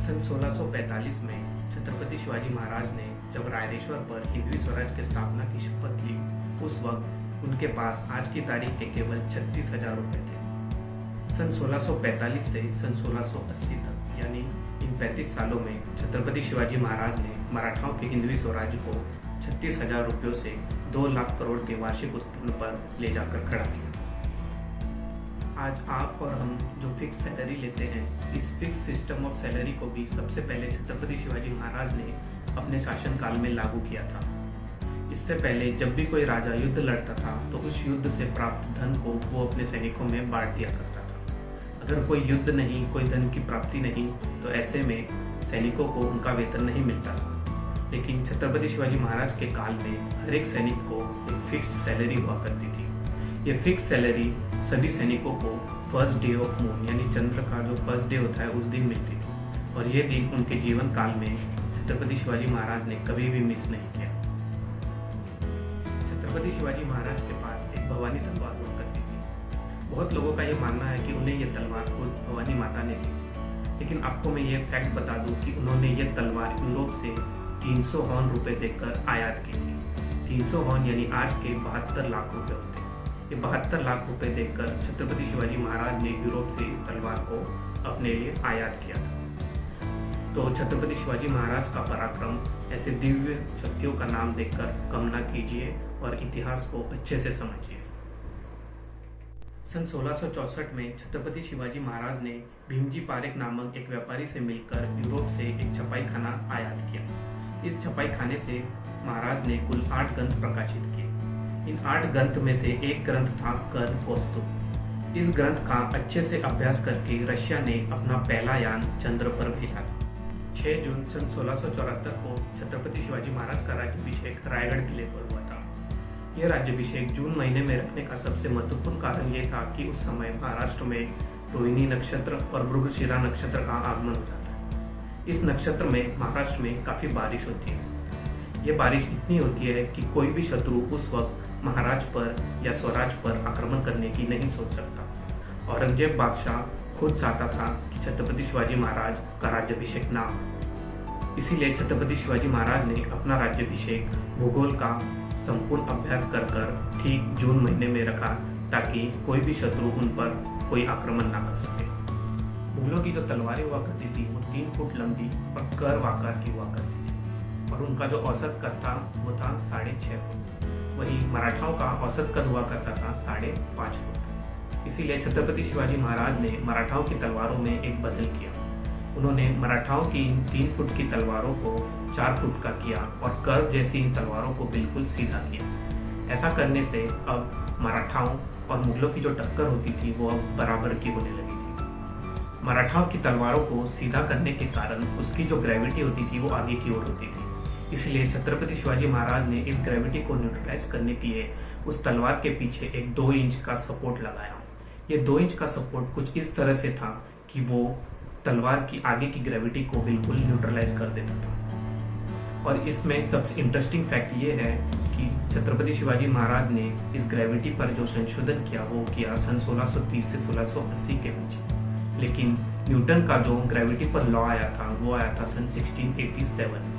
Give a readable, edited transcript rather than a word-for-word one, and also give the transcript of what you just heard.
सन 1645 में छत्रपति शिवाजी महाराज ने जब रायरेश्वर पर हिंदवी स्वराज की स्थापना की शपथ ली, उस वक्त उनके पास आज की तारीख के केवल 36,000 रुपये थे। सन 1645 से सन 1680 तक यानी इन 35 सालों में छत्रपति शिवाजी महाराज ने मराठाओं के हिंदवी स्वराज्य को 36,000 रुपयों से 2 लाख करोड़ के वार्षिक उत्पन्न पर ले जाकर खड़ा किया। आज आप और हम जो फिक्स सैलरी लेते हैं, इस फिक्स सिस्टम ऑफ सैलरी को भी सबसे पहले छत्रपति शिवाजी महाराज ने अपने शासनकाल में लागू किया था। इससे पहले जब भी कोई राजा युद्ध लड़ता था तो उस युद्ध से प्राप्त धन को वो अपने सैनिकों में बांट दिया करता था। अगर कोई युद्ध नहीं, कोई धन की प्राप्ति नहीं, तो ऐसे में सैनिकों को उनका वेतन नहीं मिलता था। लेकिन छत्रपति शिवाजी महाराज के काल में हर एक सैनिक को एक फिक्स्ड सैलरी हुआ करती थी। ये फिक्स सैलरी सभी सैनिकों को फर्स्ट डे ऑफ मून यानी चंद्र का जो फर्स्ट डे होता है उस दिन मिलती थी, और ये दिन उनके जीवन काल में छत्रपति शिवाजी महाराज ने कभी भी मिस नहीं किया। छत्रपति शिवाजी महाराज के पास एक भवानी तलवार हुआ करती थी। बहुत लोगों का ये मानना है कि उन्हें ये तलवार खुद भवानी माता ने दी, लेकिन आपको मैं ये फैक्ट बता दूं कि उन्होंने ये तलवार यूरोप से 300 हॉर्न रुपए देकर आयात की थी। 300 हॉर्न यानी आज के 72 लाख रुपए होते हैं। ये 72 लाख रुपए देकर छत्रपति शिवाजी महाराज ने यूरोप से इस तलवार को अपने लिए आयात किया था। तो छत्रपति शिवाजी महाराज का पराक्रम, ऐसे दिव्य शक्तियों का नाम देखकर कम ना कीजिए और इतिहास को अच्छे से समझिए। सन 1664 में छत्रपति शिवाजी महाराज ने भीमजी पारेख नामक एक व्यापारी से मिलकर यूरोप से एक छपाई खाना आयात किया। इस छपाई खाने से महाराज ने कुल 8 ग्रंथ प्रकाशित किए। इन 8 ग्रंथ में से एक ग्रंथ था कर कौस्तुभ। इस ग्रंथ का अच्छे से अभ्यास करके रशिया ने अपना पहला यान चंद्र पर भेजा था। 6 जून सन 1674 को छत्रपति शिवाजी महाराज का राज्याभिषेक रायगढ़ किले पर हुआ था। यह राज्याभिषेक जून महीने में रखने का सबसे महत्वपूर्ण कारण ये था कि उस समय महाराष्ट्र में रोहिणी नक्षत्र और मृगशिरा नक्षत्र का आगमन होता था। इस नक्षत्र में महाराष्ट्र में काफी बारिश होती है। ये बारिश इतनी होती है कि कोई भी शत्रु उस वक्त महाराज पर या स्वराज पर आक्रमण करने की नहीं सोच सकता। औरंगजेब बादशाह खुद चाहता था कि छत्रपति शिवाजी महाराज का राज्याभिषेक ना हो। इसीलिए छत्रपति शिवाजी महाराज ने अपना राज्याभिषेक भूगोल का संपूर्ण अभ्यास कर ठीक जून महीने में रखा, ताकि कोई भी शत्रु उन पर कोई आक्रमण ना कर सके। मुगलों की जो तलवारें हुआ करती थी वो 3 फुट लंबी और कर्व आकार की हुआ करती थी, और उनका जो औसत कद था वो था 6.5 फुट। वहीं मराठाओं का औसत कद हुआ करता था 5.5 फुट। इसीलिए छत्रपति शिवाजी महाराज ने मराठाओं की तलवारों में एक बदल किया। उन्होंने मराठाओं की 3 फुट की तलवारों को 4 फुट का किया और कर्व जैसी इन तलवारों को बिल्कुल सीधा किया। ऐसा करने से अब मराठाओं और मुगलों की जो टक्कर होती थी वो अब बराबर की होने लगी थी। मराठाओं की तलवारों को सीधा करने के कारण उसकी जो ग्रेविटी होती थी वो आगे की ओर होती थी। इसलिए छत्रपति शिवाजी महाराज ने इस ग्रेविटी को न्यूट्रलाइज करने के लिए उस तलवार के पीछे एक 2 इंच का सपोर्ट लगाया। ये 2 इंच का सपोर्ट कुछ इस तरह से था कि वो तलवार की आगे की ग्रेविटी को बिल्कुल न्यूट्रलाइज कर देता था। और इसमें सबसे इंटरेस्टिंग फैक्ट ये है कि छत्रपति शिवाजी महाराज ने इस ग्रेविटी पर जो संशोधन किया वो किया सन 1630 से 1680 के बीच। लेकिन न्यूटन का जो ग्रेविटी पर लॉ आया था वो आया था सन 1687।